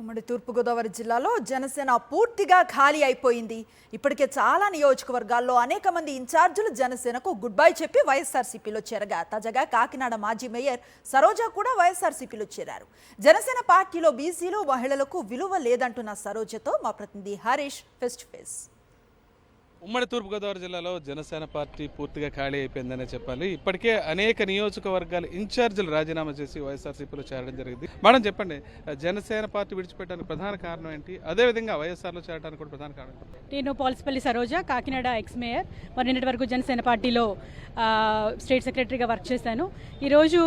ఉమ్మడి తూర్పుగోదావరి జిల్లాలో జనసేన పూర్తిగా ఖాళీ అయిపోయింది. ఇప్పటికే చాలా నియోజకవర్గాల్లో అనేక మంది ఇన్ఛార్జీలు జనసేనకు గుడ్ బై చెప్పి వైఎస్ఆర్సీపీలో చేరగా తాజాగా కాకినాడ మాజీ మేయర్ సరోజ కూడా వైఎస్ఆర్సీపీలో చేరారు. జనసేన పార్టీలో బీసీలు మహిళలకు విలువ లేదంటున్న సరోజతో మా ప్రతినిధి హరీష్ ఫేస్ టు ఫేస్. ఉమ్మడి తూర్పుగోదావరి జిల్లాలో జనసేన పార్టీ పూర్తిగా ఖాళీ అయిపోయిందనే చెప్పాలి. ఇప్పటికే అనేక నియోజకవర్గాల ఇన్ఛార్జీలు రాజీనామా చేసి వైఎస్ఆర్సీపీలో చేరడం జరిగింది. మేడం చెప్పండి, జనసేన పార్టీ విడిచిపెట్టడానికి ప్రధాన కారణం ఏంటి? అదేవిధంగా వైఎస్ఆర్లో చేరడానికి కూడా ప్రధాన కారణం ఏంటి? నేను పాలసిపల్లి సరోజ, కాకినాడ ఎక్స్ మేయర్. మరి నిన్నటి వరకు జనసేన పార్టీలో స్టేట్ సెక్రటరీగా వర్క్ చేశాను. ఈరోజు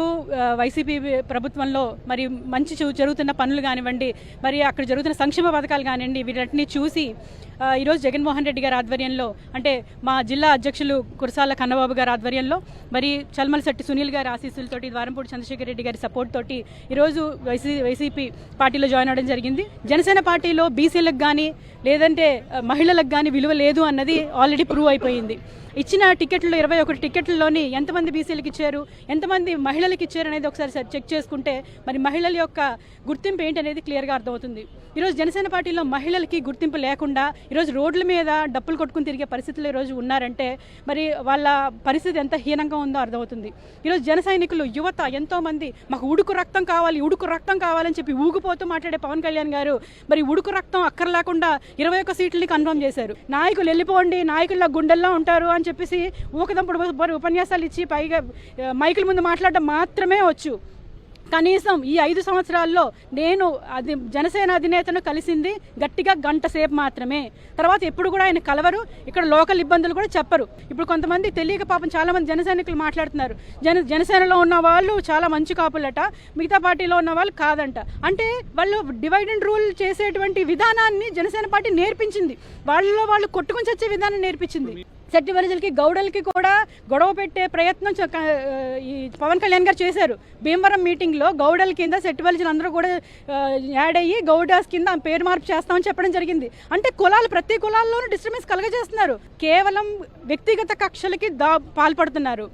వైసీపీ ప్రభుత్వంలో మరి మంచి జరుగుతున్న పనులు కానివ్వండి, మరి అక్కడ జరుగుతున్న సంక్షేమ పథకాలు కానివ్వండి, వీటిని చూసి ఈరోజు జగన్మోహన్ రెడ్డి గారి ఆధ్వర్యంలో, అంటే మా జిల్లా అధ్యక్షులు కురసాల కన్నబాబు గారి ఆధ్వర్యంలో, మరి చల్మలశెట్టి సునీల్ గారి ఆశీస్సులతోటి, ద్వారంపూడి చంద్రశేఖర్ రెడ్డి గారి సపోర్ట్ తోటి ఈరోజు వైసీపీ పార్టీలో జాయిన్ అవ్వడం జరిగింది. జనసేన పార్టీలో బీసీలకు కానీ లేదంటే మహిళలకు కానీ విలువ లేదు అన్నది ఆల్రెడీ ప్రూవ్ అయిపోయింది. ఇచ్చిన టికెట్లు 21 టికెట్లలోని ఎంతమంది బీసీలకు ఇచ్చారు, ఎంతమంది మహిళలకు ఇచ్చారు అనేది ఒకసారి చెక్ చేసుకుంటే మరి మహిళల యొక్క గుర్తింపు ఏంటనేది క్లియర్గా అర్థమవుతుంది. ఈరోజు జనసేన పార్టీలో మహిళలకి గుర్తింపు లేకుండా ఈరోజు రోడ్ల మీద డప్పులు కొట్టుకుని తిరిగే పరిస్థితులు ఈరోజు ఉన్నారంటే మరి వాళ్ళ పరిస్థితి ఎంత హీనంగా ఉందో అర్థమవుతుంది. ఈరోజు జన సైనికులు, యువత ఎంతోమంది మాకు ఉడుకు రక్తం కావాలని చెప్పి ఊగిపోతూ మాట్లాడే పవన్ కళ్యాణ్ గారు మరి ఉడుకు రక్తం అక్కర్లేకుండా 21 సీట్లని కన్ఫర్మ్ చేశారు. నాయకులు వెళ్ళిపోండి, నాయకుల గుండెల్లో ఉంటారు అని చెప్పేసి ఊకదంపుడు ఉపన్యాసాలు ఇచ్చి పైగా మైకుల ముందు మాట్లాడడం మాత్రమే వచ్చు. కనీసం ఈ 5 సంవత్సరాల్లో నేను జనసేన అధినేతను కలిసింది గట్టిగా గంట సేపు మాత్రమే. తర్వాత ఎప్పుడు కూడా ఆయన కలవరు, ఇక్కడ లోకల్ ఇబ్బందులు కూడా చెప్పరు. ఇప్పుడు కొంతమంది తెలియక పాపం చాలామంది జన సైనికులు మాట్లాడుతున్నారు, జనసేనలో ఉన్న వాళ్ళు చాలా మంచి కాపులట, మిగతా పార్టీలో ఉన్న వాళ్ళు కాదంట. అంటే వాళ్ళు డివైడ్ అండ్ రూల్ చేసేటువంటి విధానాన్ని జనసేన పార్టీ నేర్పించింది, వాళ్ళలో వాళ్ళు కొట్టుకుని చచ్చే విధానం నేర్పించింది. సెట్టివరజలకి గౌడలకి కూడా గొడవ పెట్టే ప్రయత్నం ఈ పవన్ కళ్యాణ్ గారు చేశారు. భీమవరం మీటింగ్లో గౌడల కింద సెట్టివరజలు అందరూ కూడా యాడ్ అయ్యి గౌడాస్ కింద పేరు మార్పు చేస్తామని చెప్పడం జరిగింది. అంటే ప్రతి కులాల్లోనూ డిస్టర్బెన్స్ కలగజేస్తున్నారు, కేవలం వ్యక్తిగత కక్షలకి పాల్పడుతున్నారు.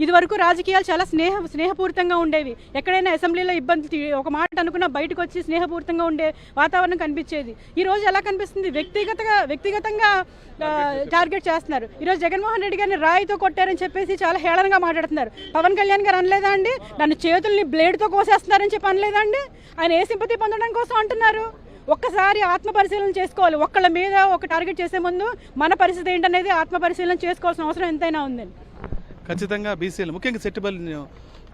ఇదివరకు రాజకీయాలు చాలా స్నేహపూరితంగా ఉండేవి. ఎక్కడైనా అసెంబ్లీలో ఇబ్బంది ఒక మాట అనుకున్నా బయటకు వచ్చి స్నేహపూరితంగా ఉండే వాతావరణం కనిపించేది. ఈ రోజు ఎలా కనిపిస్తుంది? వ్యక్తిగతంగా టార్గెట్ చేస్తున్నారు. ఈరోజు జగన్మోహన్ రెడ్డి గారిని రాయితో కొట్టారని చెప్పేసి చాలా హేళనగా మాట్లాడుతున్నారు. పవన్ కళ్యాణ్ గారు అనలేదా అండి, నన్ను చేతుల్ని బ్లేడ్తో కోసేస్తున్నారని చెప్పి అనలేదా అండి? ఆయన ఏ సింపతి పొందడం కోసం అంటున్నారు? ఒక్కసారి ఆత్మ పరిశీలన చేసుకోవాలి. ఒక్కళ్ళ మీద ఒక టార్గెట్ చేసే ముందు మన పరిస్థితి ఏంటనేది ఆత్మ పరిశీలన చేసుకోవాల్సిన అవసరం ఎంతైనా ఉందండి. ఖచ్చితంగా బీసీలు, ముఖ్యంగా సెట్టిబల్లిని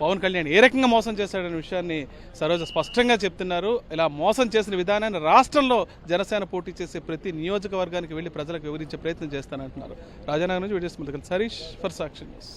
పవన్ కళ్యాణ్ ఏ రకంగా మోసం చేశాడనే విషయాన్ని సరోజ స్పష్టంగా చెప్తున్నారు. ఇలా మోసం చేసిన విధానాన్ని రాష్ట్రంలో జనసేన పోటీ చేసే ప్రతి నియోజకవర్గానికి వెళ్లి ప్రజలకు వివరించే ప్రయత్నం చేస్తానంటున్నారు. రాజానగర్ నుంచి videos Harish for Sakshi news.